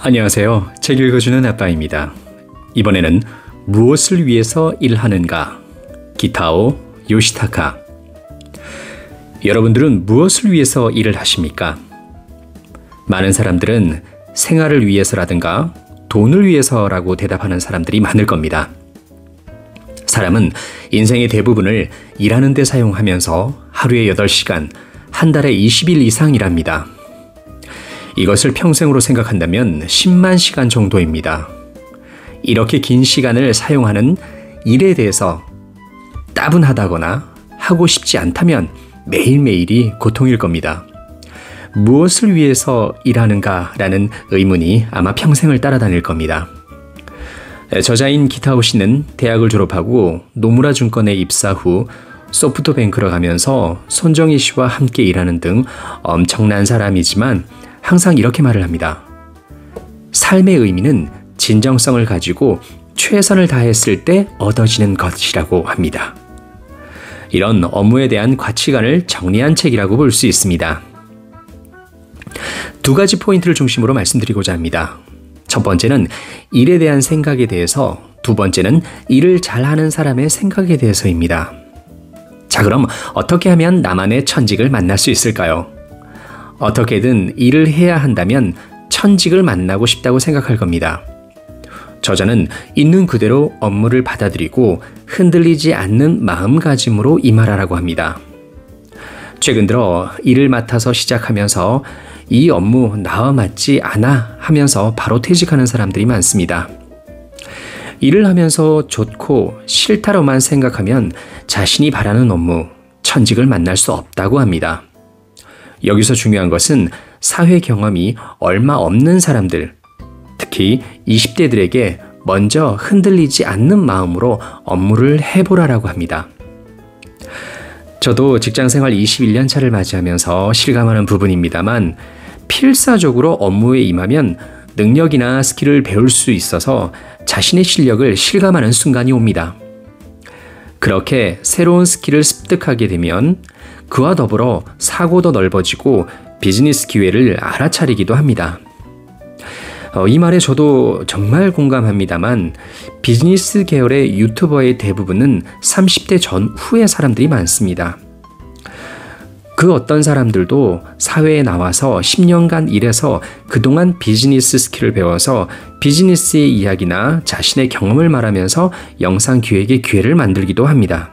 안녕하세요. 책 읽어주는 아빠입니다. 이번에는 무엇을 위해서 일하는가? 기타오 요시타카. 여러분들은 무엇을 위해서 일을 하십니까? 많은 사람들은 생활을 위해서라든가 돈을 위해서라고 대답하는 사람들이 많을 겁니다. 사람은 인생의 대부분을 일하는 데 사용하면서 하루에 8시간, 한 달에 20일 이상 일합니다. 이것을 평생으로 생각한다면 10만 시간 정도입니다. 이렇게 긴 시간을 사용하는 일에 대해서 따분하다거나 하고 싶지 않다면 매일매일이 고통일 겁니다. 무엇을 위해서 일하는가라는 의문이 아마 평생을 따라다닐 겁니다. 저자인 기타오 씨는 대학을 졸업하고 노무라 증권에 입사 후 소프트뱅크로 가면서 손정희 씨와 함께 일하는 등 엄청난 사람이지만 항상 이렇게 말을 합니다. 삶의 의미는 진정성을 가지고 최선을 다했을 때 얻어지는 것이라고 합니다. 이런 업무에 대한 가치관을 정리한 책이라고 볼 수 있습니다. 두 가지 포인트를 중심으로 말씀드리고자 합니다. 첫 번째는 일에 대한 생각에 대해서, 두 번째는 일을 잘하는 사람의 생각에 대해서입니다. 자, 그럼 어떻게 하면 나만의 천직을 만날 수 있을까요? 어떻게든 일을 해야 한다면 천직을 만나고 싶다고 생각할 겁니다. 저자는 있는 그대로 업무를 받아들이고 흔들리지 않는 마음가짐으로 임하라고 합니다. 최근 들어 일을 맡아서 시작하면서 이 업무 나와 맞지 않아 하면서 바로 퇴직하는 사람들이 많습니다. 일을 하면서 좋고 싫다로만 생각하면 자신이 바라는 업무, 천직을 만날 수 없다고 합니다. 여기서 중요한 것은 사회 경험이 얼마 없는 사람들, 특히 20대들에게 먼저 흔들리지 않는 마음으로 업무를 해보라라고 합니다. 저도 직장생활 21년 차를 맞이하면서 실감하는 부분입니다만 필사적으로 업무에 임하면 능력이나 스킬을 배울 수 있어서 자신의 실력을 실감하는 순간이 옵니다. 그렇게 새로운 스킬을 습득하게 되면 그와 더불어 사고도 넓어지고 비즈니스 기회를 알아차리기도 합니다. 이 말에 저도 정말 공감합니다만 비즈니스 계열의 유튜버의 대부분은 30대 전후의 사람들이 많습니다. 그 어떤 사람들도 사회에 나와서 10년간 일해서 그동안 비즈니스 스킬을 배워서 비즈니스의 이야기나 자신의 경험을 말하면서 영상 기획의 기회를 만들기도 합니다.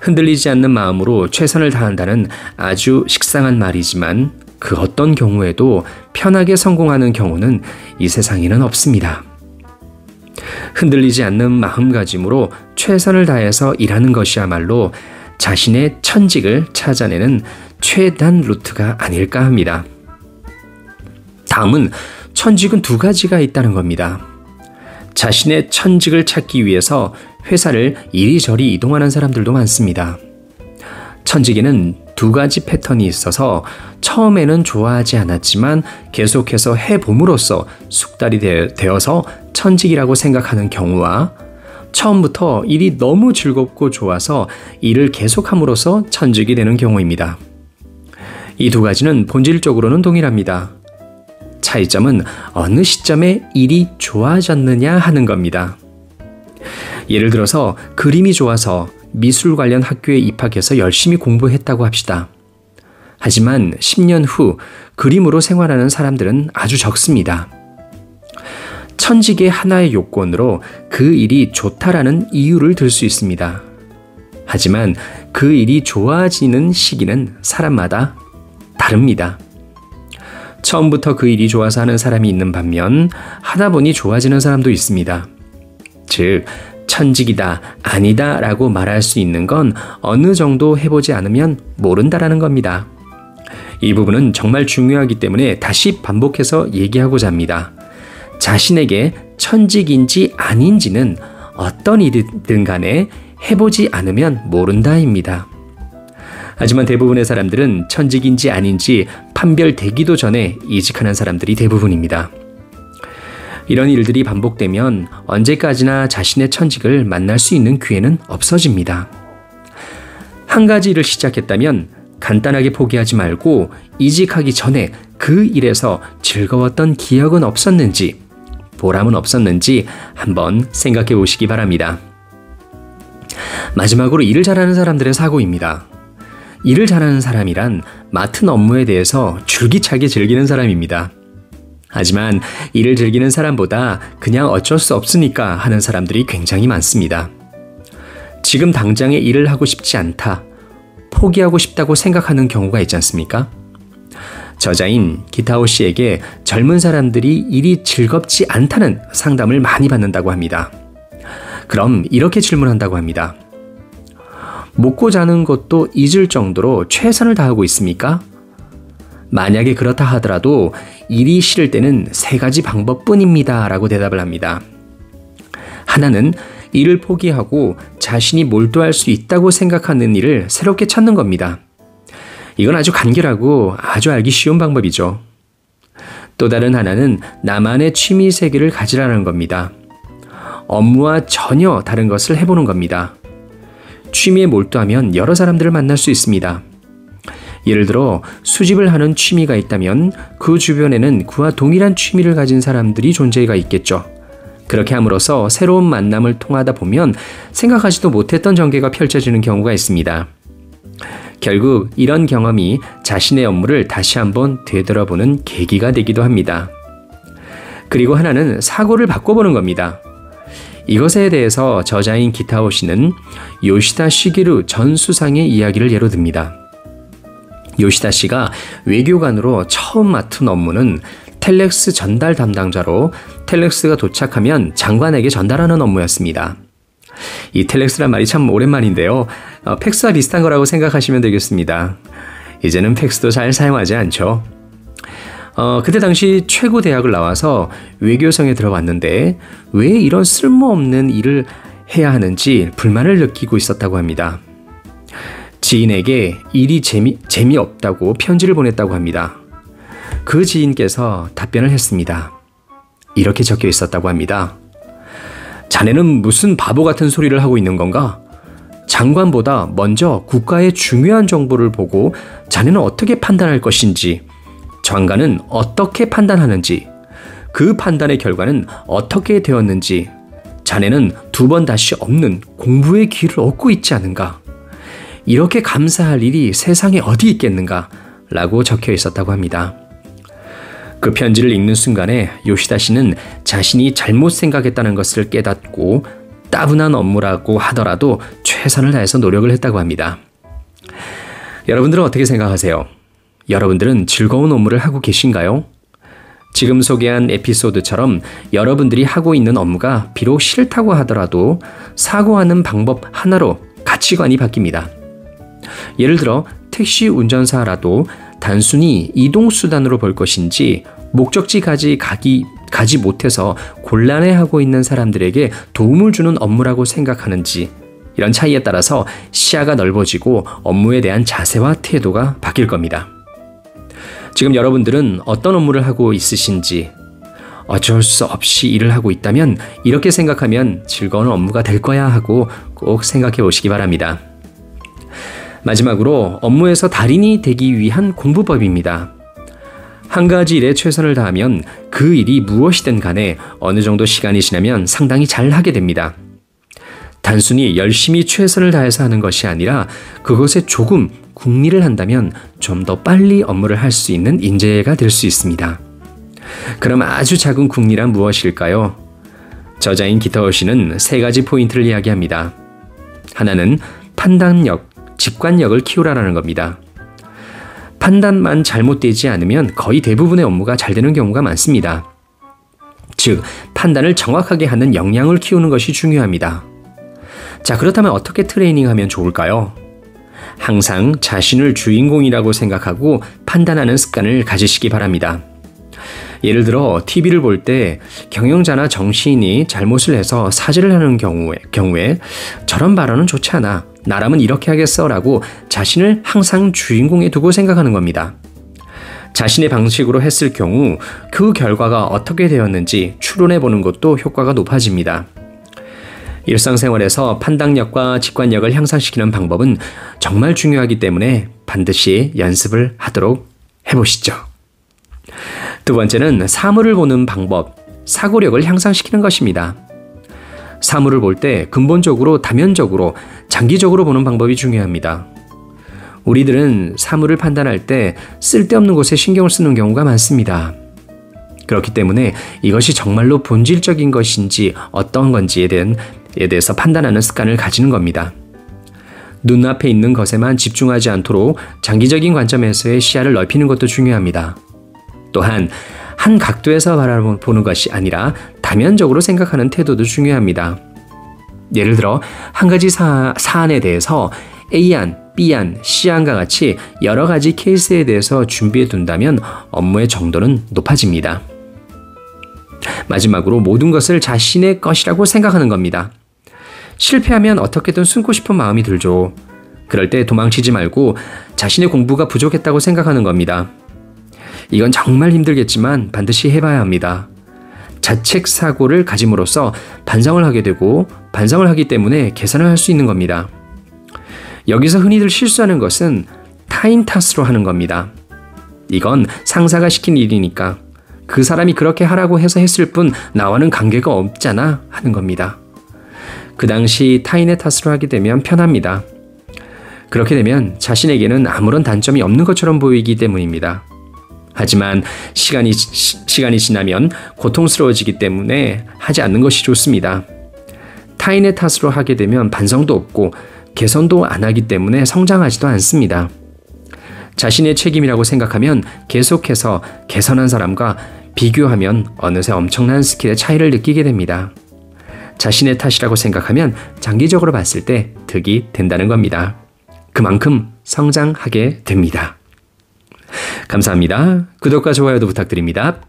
흔들리지 않는 마음으로 최선을 다한다는 아주 식상한 말이지만 그 어떤 경우에도 편하게 성공하는 경우는 이 세상에는 없습니다. 흔들리지 않는 마음가짐으로 최선을 다해서 일하는 것이야말로 자신의 천직을 찾아내는 최단 루트가 아닐까 합니다. 다음은 천직은 두 가지가 있다는 겁니다. 자신의 천직을 찾기 위해서 회사를 이리저리 이동하는 사람들도 많습니다. 천직에는 두 가지 패턴이 있어서 처음에는 좋아하지 않았지만 계속해서 해봄으로써 숙달이 되어서 천직이라고 생각하는 경우와 처음부터 일이 너무 즐겁고 좋아서 일을 계속함으로써 천직이 되는 경우입니다. 이 두 가지는 본질적으로는 동일합니다. 차이점은 어느 시점에 일이 좋아졌느냐 하는 겁니다. 예를 들어서 그림이 좋아서 미술 관련 학교에 입학해서 열심히 공부했다고 합시다. 하지만 10년 후 그림으로 생활하는 사람들은 아주 적습니다. 천직의 하나의 요건으로 그 일이 좋다라는 이유를 들 수 있습니다. 하지만 그 일이 좋아지는 시기는 사람마다 다릅니다. 처음부터 그 일이 좋아서 하는 사람이 있는 반면 하다 보니 좋아지는 사람도 있습니다. 즉 천직이다, 아니다 라고 말할 수 있는 건 어느 정도 해보지 않으면 모른다라는 겁니다. 이 부분은 정말 중요하기 때문에 다시 반복해서 얘기하고자 합니다. 자신에게 천직인지 아닌지는 어떤 일이든 간에 해보지 않으면 모른다입니다. 하지만 대부분의 사람들은 천직인지 아닌지 판별되기도 전에 이직하는 사람들이 대부분입니다. 이런 일들이 반복되면 언제까지나 자신의 천직을 만날 수 있는 기회는 없어집니다. 한 가지 일을 시작했다면 간단하게 포기하지 말고 이직하기 전에 그 일에서 즐거웠던 기억은 없었는지, 보람은 없었는지 한번 생각해 보시기 바랍니다. 마지막으로 일을 잘하는 사람들의 사고입니다. 일을 잘하는 사람이란 맡은 업무에 대해서 줄기차게 즐기는 사람입니다. 하지만 일을 즐기는 사람보다 그냥 어쩔 수 없으니까 하는 사람들이 굉장히 많습니다. 지금 당장에 일을 하고 싶지 않다, 포기하고 싶다고 생각하는 경우가 있지 않습니까? 저자인 기타오 씨에게 젊은 사람들이 일이 즐겁지 않다는 상담을 많이 받는다고 합니다. 그럼 이렇게 질문한다고 합니다. 먹고 자는 것도 잊을 정도로 최선을 다하고 있습니까? 만약에 그렇다 하더라도 일이 싫을 때는 3가지 방법뿐입니다 라고 대답을 합니다. 하나는 일을 포기하고 자신이 몰두할 수 있다고 생각하는 일을 새롭게 찾는 겁니다. 이건 아주 간결하고 아주 알기 쉬운 방법이죠. 또 다른 하나는 나만의 취미 세계를 가지라는 겁니다. 업무와 전혀 다른 것을 해보는 겁니다. 취미에 몰두하면 여러 사람들을 만날 수 있습니다. 예를 들어 수집을 하는 취미가 있다면 그 주변에는 그와 동일한 취미를 가진 사람들이 존재가 있겠죠. 그렇게 함으로써 새로운 만남을 통하다 보면 생각하지도 못했던 전개가 펼쳐지는 경우가 있습니다. 결국 이런 경험이 자신의 업무를 다시 한번 되돌아보는 계기가 되기도 합니다. 그리고 하나는 사고를 바꿔보는 겁니다. 이것에 대해서 저자인 기타오 씨는 요시다 시게루 전 수상의 이야기를 예로 듭니다. 요시다 씨가 외교관으로 처음 맡은 업무는 텔렉스 전달 담당자로 텔렉스가 도착하면 장관에게 전달하는 업무였습니다. 이 텔렉스란 말이 참 오랜만인데요. 팩스와 비슷한 거라고 생각하시면 되겠습니다. 이제는 팩스도 잘 사용하지 않죠. 그때 당시 최고 대학을 나와서 외교성에 들어왔는데 왜 이런 쓸모없는 일을 해야 하는지 불만을 느끼고 있었다고 합니다. 지인에게 일이 재미없다고 편지를 보냈다고 합니다. 그 지인께서 답변을 했습니다. 이렇게 적혀 있었다고 합니다. 자네는 무슨 바보 같은 소리를 하고 있는 건가? 장관보다 먼저 국가의 중요한 정보를 보고 자네는 어떻게 판단할 것인지, 장관은 어떻게 판단하는지, 그 판단의 결과는 어떻게 되었는지, 자네는 2번 다시 없는 공부의 기회를 얻고 있지 않은가? 이렇게 감사할 일이 세상에 어디 있겠는가? 라고 적혀 있었다고 합니다. 그 편지를 읽는 순간에 요시다 씨는 자신이 잘못 생각했다는 것을 깨닫고 따분한 업무라고 하더라도 최선을 다해서 노력을 했다고 합니다. 여러분들은 어떻게 생각하세요? 여러분들은 즐거운 업무를 하고 계신가요? 지금 소개한 에피소드처럼 여러분들이 하고 있는 업무가 비록 싫다고 하더라도 사고하는 방법 하나로 가치관이 바뀝니다. 예를 들어 택시 운전사라도 단순히 이동수단으로 볼 것인지 목적지까지 가지 못해서 곤란해하고 있는 사람들에게 도움을 주는 업무라고 생각하는지, 이런 차이에 따라서 시야가 넓어지고 업무에 대한 자세와 태도가 바뀔 겁니다. 지금 여러분들은 어떤 업무를 하고 있으신지, 어쩔 수 없이 일을 하고 있다면 이렇게 생각하면 즐거운 업무가 될 거야 하고 꼭 생각해 보시기 바랍니다. 마지막으로 업무에서 달인이 되기 위한 공부법입니다. 한 가지 일에 최선을 다하면 그 일이 무엇이든 간에 어느 정도 시간이 지나면 상당히 잘 하게 됩니다. 단순히 열심히 최선을 다해서 하는 것이 아니라 그것에 조금 궁리를 한다면 좀 더 빨리 업무를 할 수 있는 인재가 될 수 있습니다. 그럼 아주 작은 궁리란 무엇일까요? 저자인 기타오 씨는 3가지 포인트를 이야기합니다. 하나는 판단력, 직관력을 키우라는 겁니다. 판단만 잘못되지 않으면 거의 대부분의 업무가 잘 되는 경우가 많습니다. 즉, 판단을 정확하게 하는 역량을 키우는 것이 중요합니다. 자, 그렇다면 어떻게 트레이닝하면 좋을까요? 항상 자신을 주인공이라고 생각하고 판단하는 습관을 가지시기 바랍니다. 예를 들어 TV를 볼 때 경영자나 정치인이 잘못을 해서 사죄를 하는 경우에 저런 발언은 좋지 않아, 나라면 이렇게 하겠어 라고 자신을 항상 주인공에 두고 생각하는 겁니다. 자신의 방식으로 했을 경우 그 결과가 어떻게 되었는지 추론해 보는 것도 효과가 높아집니다. 일상생활에서 판단력과 직관력을 향상시키는 방법은 정말 중요하기 때문에 반드시 연습을 하도록 해보시죠. 두 번째는 사물을 보는 방법, 사고력을 향상시키는 것입니다. 사물을 볼 때 근본적으로, 다면적으로, 장기적으로 보는 방법이 중요합니다. 우리들은 사물을 판단할 때 쓸데없는 곳에 신경을 쓰는 경우가 많습니다. 그렇기 때문에 이것이 정말로 본질적인 것인지 어떤 건지에 대해서 판단하는 습관을 가지는 겁니다. 눈앞에 있는 것에만 집중하지 않도록 장기적인 관점에서의 시야를 넓히는 것도 중요합니다. 또한 한 각도에서 바라보는 것이 아니라 다면적으로 생각하는 태도도 중요합니다. 예를 들어 한 가지 사안에 대해서 A안, B안, C안과 같이 여러 가지 케이스에 대해서 준비해 둔다면 업무의 정도는 높아집니다. 마지막으로 모든 것을 자신의 것이라고 생각하는 겁니다. 실패하면 어떻게든 숨고 싶은 마음이 들죠. 그럴 때 도망치지 말고 자신의 공부가 부족했다고 생각하는 겁니다. 이건 정말 힘들겠지만 반드시 해봐야 합니다. 자책 사고를 가짐으로써 반성을 하게 되고 반성을 하기 때문에 개선을 할 수 있는 겁니다. 여기서 흔히들 실수하는 것은 타인 탓으로 하는 겁니다. 이건 상사가 시킨 일이니까 그 사람이 그렇게 하라고 해서 했을 뿐 나와는 관계가 없잖아 하는 겁니다. 그 당시 타인의 탓으로 하게 되면 편합니다. 그렇게 되면 자신에게는 아무런 단점이 없는 것처럼 보이기 때문입니다. 하지만 시간이 지나면 고통스러워지기 때문에 하지 않는 것이 좋습니다. 타인의 탓으로 하게 되면 반성도 없고 개선도 안 하기 때문에 성장하지도 않습니다. 자신의 책임이라고 생각하면 계속해서 개선한 사람과 비교하면 어느새 엄청난 스킬의 차이를 느끼게 됩니다. 자신의 탓이라고 생각하면 장기적으로 봤을 때 득이 된다는 겁니다. 그만큼 성장하게 됩니다. 감사합니다. 구독과 좋아요도 부탁드립니다.